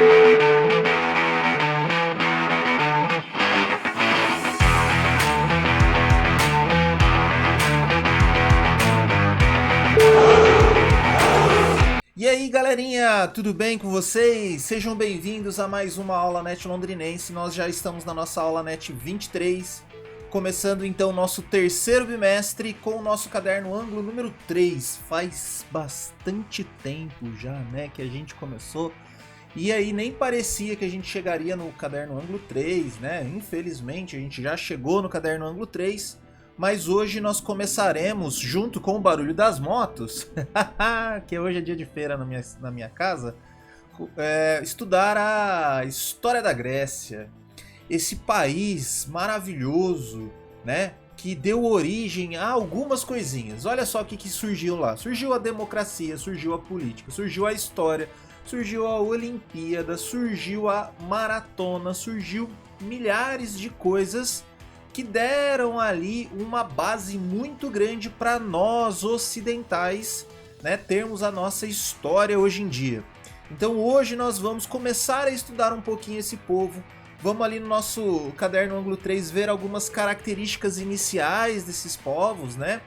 E aí galerinha, tudo bem com vocês? Sejam bem-vindos a mais uma aula NET londrinense. Nós já estamos na nossa aula NET 23, começando então o nosso terceiro bimestre com o nosso caderno ângulo número 3. Faz bastante tempo já, né, que a gente começou. E aí nem parecia que a gente chegaria no caderno ângulo 3, né? Infelizmente a gente já chegou no caderno ângulo 3. Mas hoje nós começaremos, junto com o barulho das motos, que hoje é dia de feira na minha casa, estudar a história da Grécia. Esse país maravilhoso, né, que deu origem a algumas coisinhas. Olha só o que surgiu lá. Surgiu a democracia, surgiu a política, surgiu a história, surgiu a Olimpíada, surgiu a maratona, surgiu milhares de coisas que deram ali uma base muito grande para nós ocidentais, né, termos a nossa história hoje em dia. Então hoje nós vamos começar a estudar um pouquinho esse povo. Vamos ali no nosso caderno ângulo 3 ver algumas características iniciais desses povos, né?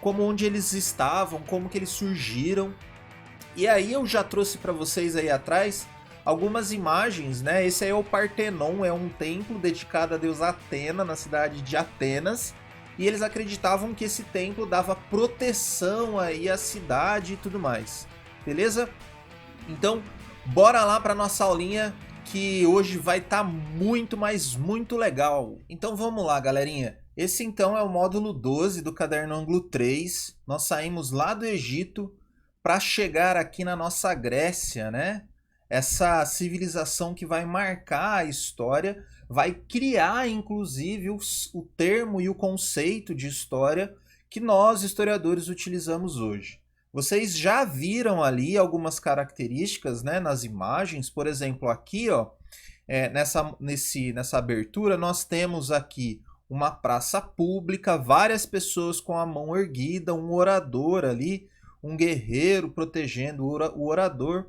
Como onde eles estavam, como que eles surgiram. E aí eu já trouxe para vocês aí atrás algumas imagens, né? Esse aí é o Partenon, é um templo dedicado a deusa Atena, na cidade de Atenas. E eles acreditavam que esse templo dava proteção aí à cidade e tudo mais. Beleza? Então, bora lá para nossa aulinha, que hoje vai estar muito, mas muito legal. Então vamos lá, galerinha. Esse então é o módulo 12 do caderno ângulo 3. Nós saímos lá do Egito para chegar aqui na nossa Grécia, né? Essa civilização que vai marcar a história, vai criar inclusive o termo e o conceito de história que nós historiadores utilizamos hoje. Vocês já viram ali algumas características, né, nas imagens. Por exemplo, aqui ó, nessa abertura nós temos aqui uma praça pública, várias pessoas com a mão erguida, um orador ali, um guerreiro protegendo o orador.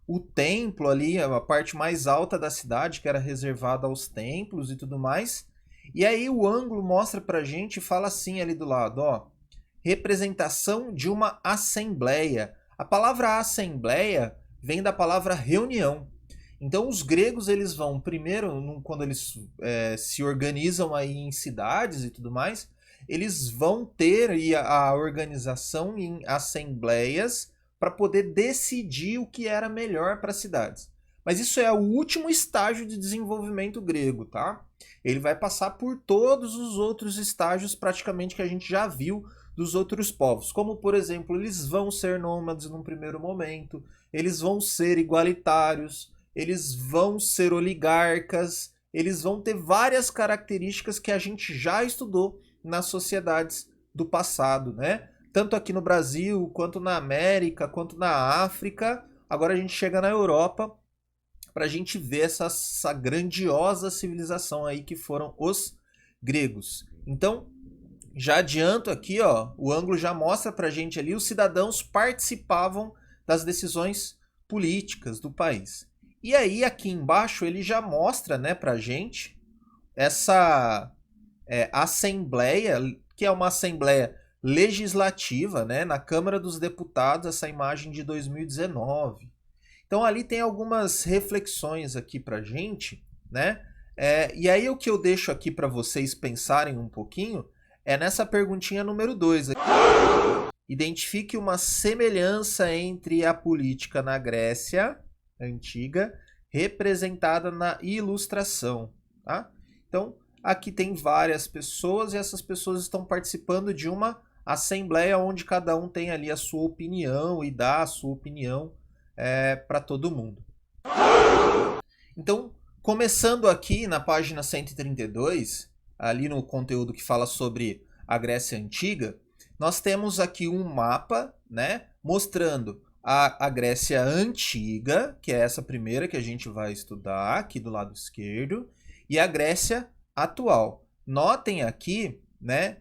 O templo ali, a parte mais alta da cidade, que era reservada aos templos e tudo mais. E aí o ângulo mostra pra gente e fala assim ali do lado, ó, representação de uma assembleia. A palavra assembleia vem da palavra reunião. Então os gregos eles vão primeiro, quando eles se organizam aí em cidades e tudo mais, eles vão ter aí a organização em assembleias para poder decidir o que era melhor para as cidades. Mas isso é o último estágio de desenvolvimento grego, tá? Ele vai passar por todos os outros estágios praticamente que a gente já viu dos outros povos, como por exemplo, eles vão ser nômades num primeiro momento, eles vão ser igualitários, eles vão ser oligarcas, eles vão ter várias características que a gente já estudou nas sociedades do passado, né? Tanto aqui no Brasil, quanto na América, quanto na África. Agora a gente chega na Europa para a gente ver essa grandiosa civilização aí que foram os gregos. Então, já adianto aqui, ó, o ângulo já mostra para a gente ali, os cidadãos participavam das decisões políticas do país. E aí aqui embaixo ele já mostra, né, para a gente essa assembleia, que é uma assembleia legislativa, né, na Câmara dos Deputados, essa imagem de 2019. Então ali tem algumas reflexões aqui pra gente, né? E aí o que eu deixo aqui para vocês pensarem um pouquinho é nessa perguntinha número 2. Identifique uma semelhança entre a política na Grécia antiga, representada na Ilustração, tá? Então, aqui tem várias pessoas e essas pessoas estão participando de uma assembleia onde cada um tem ali a sua opinião e dá a sua opinião para todo mundo. Então, começando aqui na página 132, ali no conteúdo que fala sobre a Grécia Antiga, nós temos aqui um mapa, né, mostrando a Grécia Antiga, que é essa primeira que a gente vai estudar aqui do lado esquerdo, e a Grécia atual. Notem aqui, né,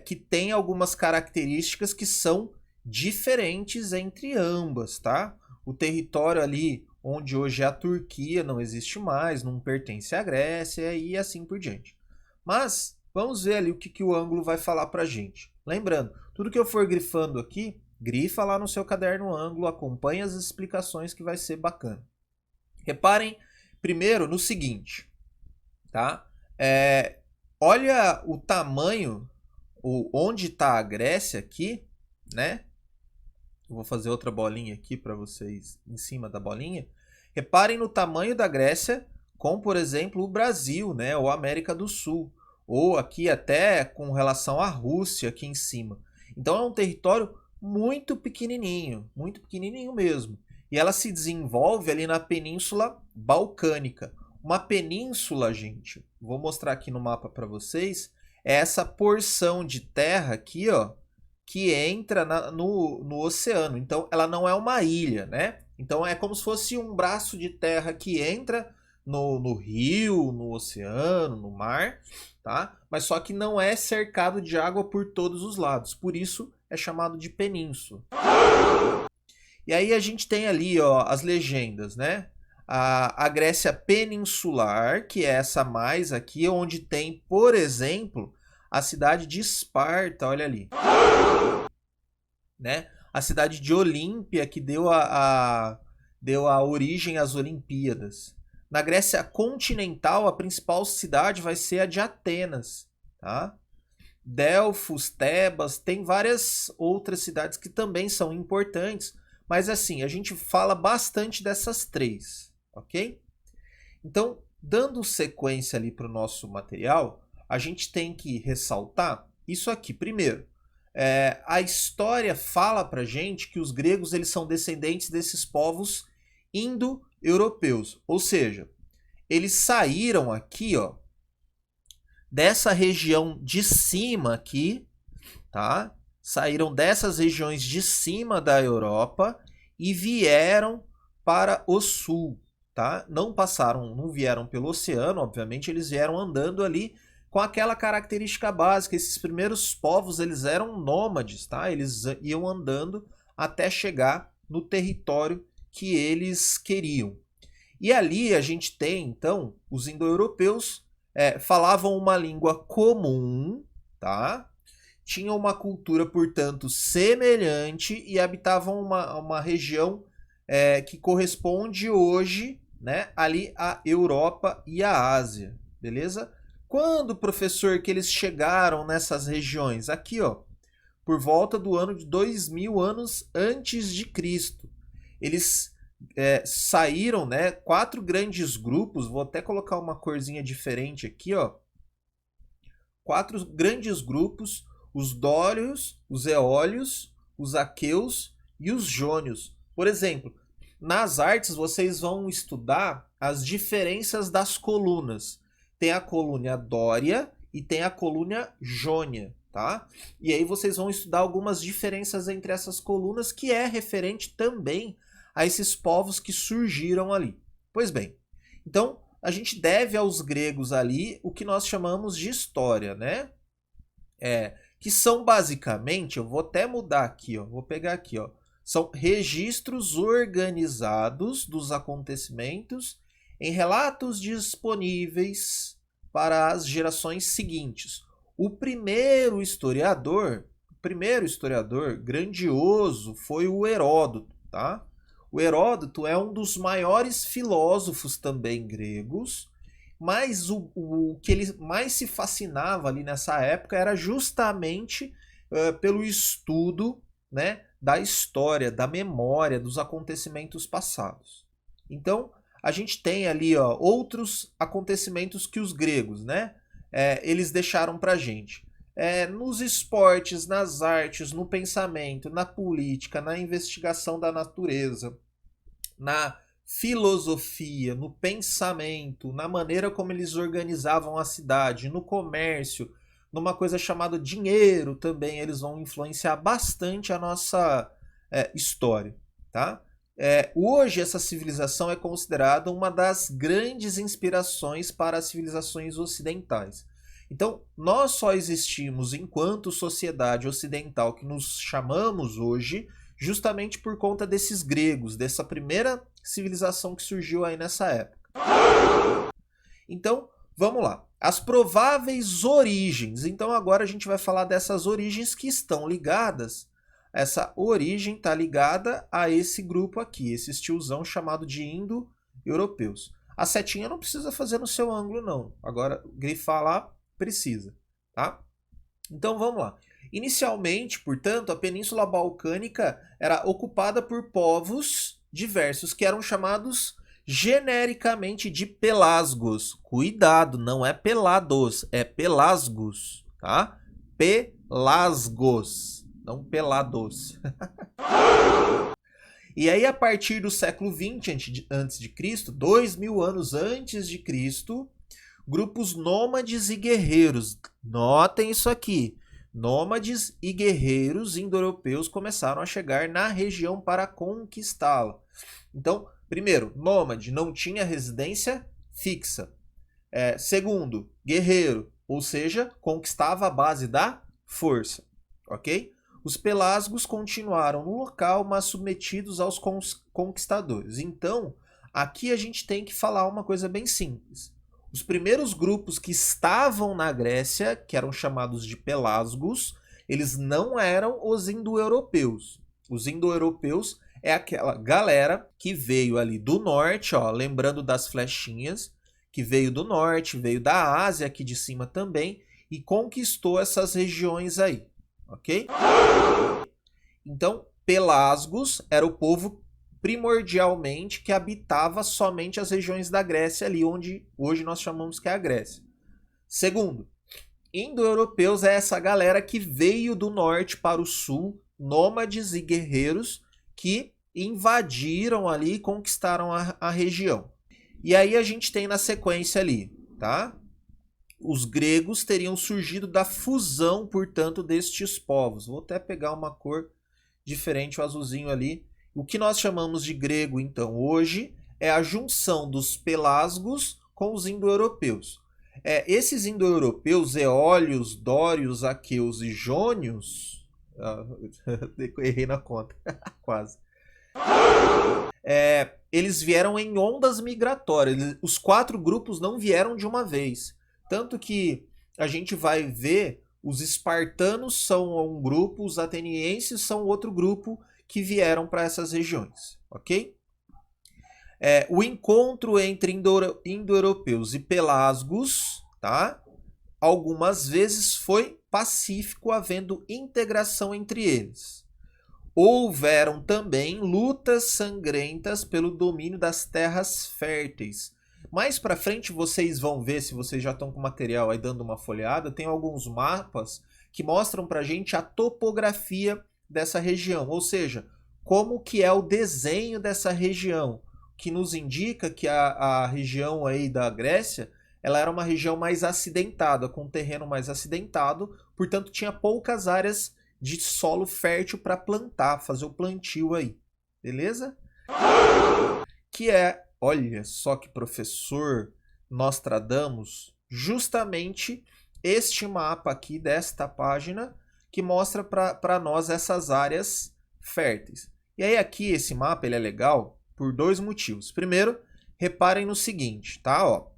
que tem algumas características que são diferentes entre ambas, tá? O território ali onde hoje é a Turquia, não existe mais, não pertence à Grécia e assim por diante. Mas vamos ver ali o que o ângulo vai falar para a gente. Lembrando, tudo que eu for grifando aqui, grifa lá no seu caderno ângulo, acompanhe as explicações que vai ser bacana. Reparem primeiro no seguinte, tá? Olha o tamanho, onde está a Grécia aqui, né? Eu vou fazer outra bolinha aqui para vocês em cima da bolinha. Reparem no tamanho da Grécia com, por exemplo, o Brasil, né? Ou a América do Sul. Ou aqui até com relação à Rússia aqui em cima. Então é um território muito pequenininho mesmo. E ela se desenvolve ali na Península Balcânica. Uma península, gente, vou mostrar aqui no mapa para vocês, é essa porção de terra aqui, ó, que entra no oceano. Então, ela não é uma ilha, né? Então, é como se fosse um braço de terra que entra no rio, no oceano, no mar, tá? Mas só que não é cercado de água por todos os lados. Por isso, é chamado de península. E aí a gente tem ali, ó, as legendas, né? A Grécia peninsular, que é essa mais aqui, onde tem, por exemplo, a cidade de Esparta, olha ali. Né? A cidade de Olímpia, que deu a origem às Olimpíadas. Na Grécia continental, a principal cidade vai ser a de Atenas. Tá? Delfos, Tebas, tem várias outras cidades que também são importantes, mas assim, a gente fala bastante dessas três, ok? Então, dando sequência ali para o nosso material, a gente tem que ressaltar isso aqui. Primeiro, a história fala para gente que os gregos eles são descendentes desses povos indo-europeus, ou seja, eles saíram aqui, ó, dessa região de cima aqui, tá? Saíram dessas regiões de cima da Europa e vieram para o sul, tá? Não vieram pelo oceano, obviamente, eles vieram andando ali com aquela característica básica. Esses primeiros povos, eles eram nômades, tá? Eles iam andando até chegar no território que eles queriam. E ali a gente tem, então, os indo-europeus falavam uma língua comum, tá? Tinham uma cultura, portanto, semelhante e habitavam uma região que corresponde hoje, né, ali à Europa e à Ásia, beleza? Quando, professor, que eles chegaram nessas regiões? Aqui, ó, por volta do ano de 2000 anos antes de Cristo. Eles saíram, né, 4 grandes grupos, vou até colocar uma corzinha diferente aqui, ó. 4 grandes grupos, os dórios, os eólios, os aqueus e os jônios. Por exemplo, nas artes vocês vão estudar as diferenças das colunas. Tem a coluna dória e tem a coluna jônia, tá? E aí vocês vão estudar algumas diferenças entre essas colunas, que é referente também a esses povos que surgiram ali. Pois bem, então a gente deve aos gregos ali o que nós chamamos de história, né? Que são basicamente, eu vou até mudar aqui, ó, vou pegar aqui, ó, são registros organizados dos acontecimentos em relatos disponíveis para as gerações seguintes. O primeiro historiador grandioso foi o Heródoto, tá? O Heródoto é um dos maiores filósofos também gregos, mas o que ele mais se fascinava ali nessa época era justamente pelo estudo, né, da história, da memória, dos acontecimentos passados. Então, a gente tem ali, ó, outros acontecimentos que os gregos, né, eles deixaram para a gente. Nos esportes, nas artes, no pensamento, na política, na investigação da natureza, na filosofia, no pensamento, na maneira como eles organizavam a cidade, no comércio, numa coisa chamada dinheiro também, eles vão influenciar bastante a nossa história, tá? Hoje essa civilização é considerada uma das grandes inspirações para as civilizações ocidentais. Então, nós só existimos enquanto sociedade ocidental que nos chamamos hoje justamente por conta desses gregos, dessa primeira civilização que surgiu aí nessa época. Então, vamos lá. As prováveis origens. Então, agora a gente vai falar dessas origens que estão ligadas. Essa origem está ligada a esse grupo aqui, esse tiozão chamado de indo-europeus. A setinha não precisa fazer no seu ângulo, não. Agora, grifar lá, precisa. Tá? Então, vamos lá. Inicialmente, portanto, a Península Balcânica era ocupada por povos diversos, que eram chamados genericamente de pelasgos. Cuidado, não é pelados, é pelasgos, tá? Pelasgos, não pelados. E aí, a partir do século XX a.C., 2000 anos antes de Cristo, grupos nômades e guerreiros, notem isso aqui, nômades e guerreiros indo-europeus começaram a chegar na região para conquistá-la. Então, primeiro, nômade não tinha residência fixa. Segundo, guerreiro, ou seja, conquistava a base da força. Ok? Os pelasgos continuaram no local, mas submetidos aos conquistadores. Então, aqui a gente tem que falar uma coisa bem simples. Os primeiros grupos que estavam na Grécia, que eram chamados de pelasgos, eles não eram os indo-europeus. Os indo-europeus é aquela galera que veio ali do norte, ó, lembrando das flechinhas, que veio do norte, veio da Ásia aqui de cima também, e conquistou essas regiões aí, ok? Então, pelasgos era o povo primordialmente que habitava somente as regiões da Grécia ali, onde hoje nós chamamos que é a Grécia. Segundo, indo-europeus é essa galera que veio do norte para o sul, nômades e guerreiros que invadiram ali e conquistaram a região. E aí a gente tem na sequência ali, tá? Os gregos teriam surgido da fusão, portanto, destes povos. Vou até pegar uma cor diferente, o azulzinho ali. O que nós chamamos de grego, então, hoje, é a junção dos pelasgos com os indo-europeus. Esses indo-europeus, eólios, dórios, aqueus e jônios... errei na conta, quase. Eles vieram em ondas migratórias. Os 4 grupos não vieram de uma vez. Tanto que a gente vai ver, os espartanos são um grupo, os atenienses são outro grupo que vieram para essas regiões, ok? O encontro entre indo-europeus e pelasgos, tá? Algumas vezes foi pacífico, havendo integração entre eles. Houveram também lutas sangrentas pelo domínio das terras férteis. Mais para frente vocês vão ver, se vocês já estão com o material aí dando uma folheada, tem alguns mapas que mostram para a gente a topografia dessa região, ou seja, como que é o desenho dessa região, que nos indica que a região aí da Grécia, ela era uma região mais acidentada, com um terreno mais acidentado, portanto tinha poucas áreas de solo fértil para plantar, fazer o plantio aí, beleza? Que olha só que professor Nostradamus, justamente este mapa aqui desta página que mostra para nós essas áreas férteis. E aí aqui esse mapa ele é legal por 2 motivos. Primeiro, reparem no seguinte, tá? Ó.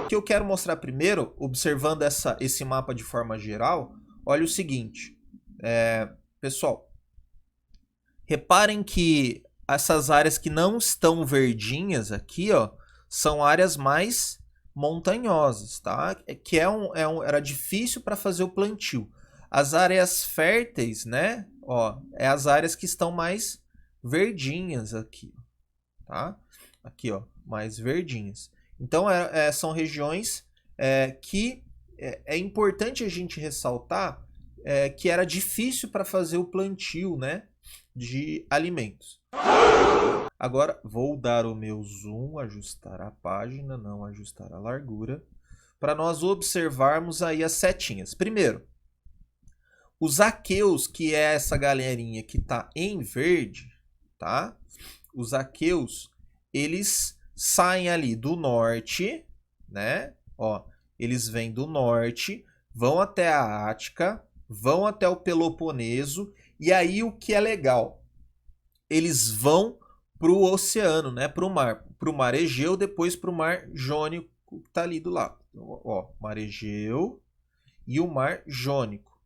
O que eu quero mostrar primeiro, observando esse mapa de forma geral, olha o seguinte. Pessoal, reparem que essas áreas que não estão verdinhas aqui, ó, são áreas mais montanhosas, tá? Que era difícil para fazer o plantio. As áreas férteis, né? Ó, as áreas que estão mais verdinhas aqui, tá? Aqui, ó, mais verdinhas. Então, são regiões que é importante a gente ressaltar que era difícil para fazer o plantio, né, de alimentos. Agora, vou dar o meu zoom, ajustar a página, não ajustar a largura, para nós observarmos aí as setinhas. Primeiro, os aqueus, que é essa galerinha que está em verde, tá? Os aqueus, eles saem ali do norte, né? Ó, eles vêm do norte, vão até a Ática, vão até o Peloponeso E aí o que é legal? Eles vão para o oceano, né? Para o mar Egeu, depois para o mar Jônico, que está ali do lado. Então, ó, mar Egeu e o mar Jônico.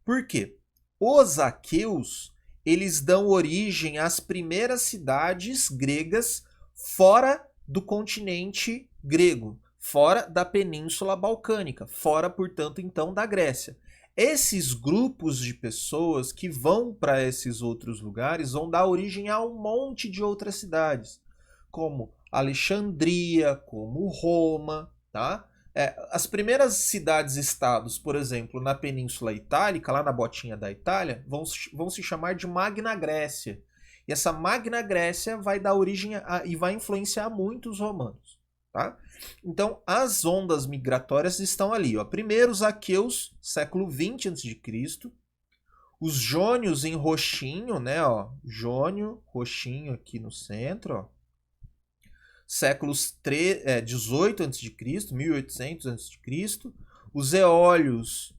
Por quê? Os aqueus, eles dão origem às primeiras cidades gregas fora do continente grego, fora da Península Balcânica, fora, portanto, então, da Grécia. Esses grupos de pessoas que vão para esses outros lugares vão dar origem a um monte de outras cidades, como Alexandria, como Roma, tá? As primeiras cidades-estados, por exemplo, na Península Itálica, lá na botinha da Itália, vão se chamar de Magna Grécia. E essa Magna Grécia vai dar origem e vai influenciar muito os romanos. Tá? Então, as ondas migratórias estão ali. Ó. Primeiro, os aqueus, século 20 a.C., os jônios em roxinho, né? Ó, jônio, roxinho aqui no centro, ó. Séculos 18 a.C., 1800 a.C., os eólios,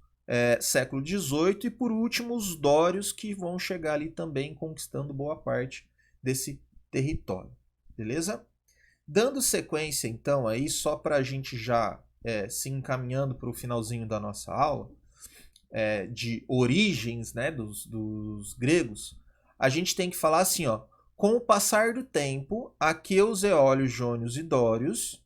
século 18, e por último os dórios, que vão chegar ali também conquistando boa parte desse território. Beleza? Dando sequência, então, aí, só para a gente já se encaminhando para o finalzinho da nossa aula, de origens, né, dos gregos, a gente tem que falar assim, ó, com o passar do tempo, aqueus, eólios, jônios e dórios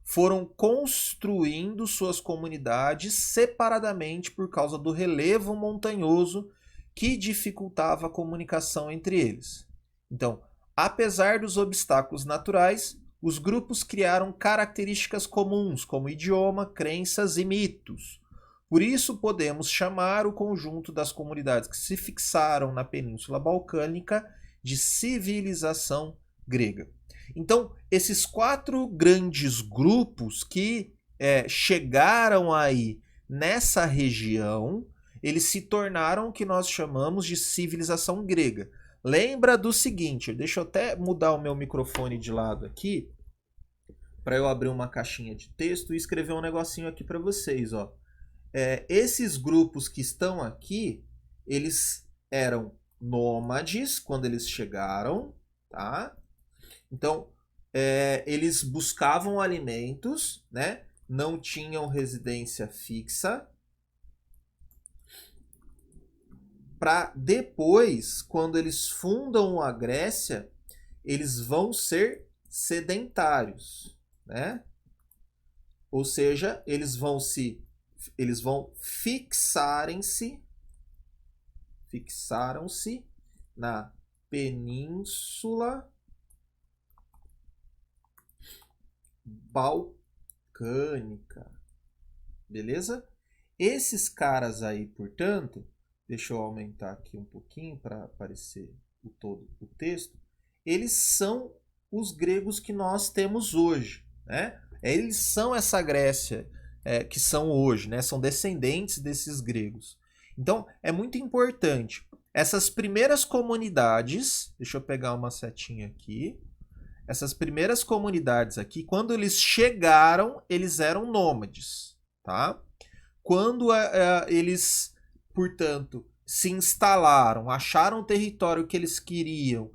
foram construindo suas comunidades separadamente por causa do relevo montanhoso que dificultava a comunicação entre eles. Então, apesar dos obstáculos naturais, os grupos criaram características comuns, como idioma, crenças e mitos. Por isso, podemos chamar o conjunto das comunidades que se fixaram na Península Balcânica de civilização grega. Então, esses 4 grandes grupos que chegaram aí nessa região, eles se tornaram o que nós chamamos de civilização grega. Lembra do seguinte, deixa eu até mudar o meu microfone de lado aqui, para eu abrir uma caixinha de texto e escrever um negocinho aqui para vocês. Ó. Esses grupos que estão aqui, eles eram nômades quando eles chegaram, tá? Então, eles buscavam alimentos, né? Não tinham residência fixa, para depois, quando eles fundam a Grécia, eles vão ser sedentários, né? Ou seja, eles vão fixaram-se na Península Balcânica. Beleza? Esses caras aí, portanto, deixa eu aumentar aqui um pouquinho para aparecer o texto. Eles são os gregos que nós temos hoje, né? Eles são essa Grécia que são hoje, né? São descendentes desses gregos. Então, é muito importante. Essas primeiras comunidades, deixa eu pegar uma setinha aqui. Essas primeiras comunidades aqui, quando eles chegaram, eles eram nômades, tá? Quando eles, portanto, se instalaram, acharam o território que eles queriam,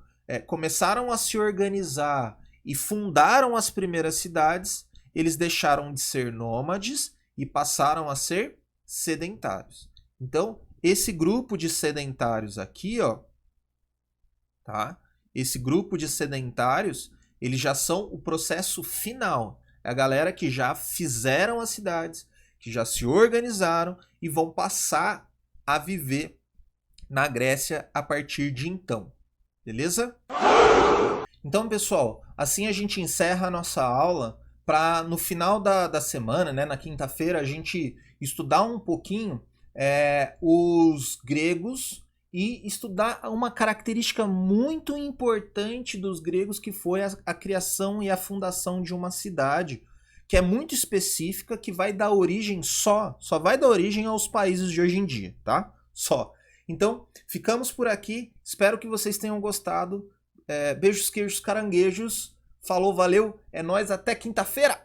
começaram a se organizar e fundaram as primeiras cidades, eles deixaram de ser nômades e passaram a ser sedentários. Então, esse grupo de sedentários aqui, ó, tá? Esse grupo de sedentários, eles já são o processo final. É a galera que já fizeram as cidades, que já se organizaram e vão passar a viver na Grécia a partir de então. Beleza? Então, pessoal, assim a gente encerra a nossa aula para no final da semana, né, na quinta-feira, a gente estudar um pouquinho os gregos e estudar uma característica muito importante dos gregos, que foi a criação e a fundação de uma cidade, que é muito específica, que vai dar origem só vai dar origem aos países de hoje em dia, tá? Só. Então, ficamos por aqui. Espero que vocês tenham gostado. Beijos, queijos, caranguejos. Falou, valeu. É nóis, até quinta-feira!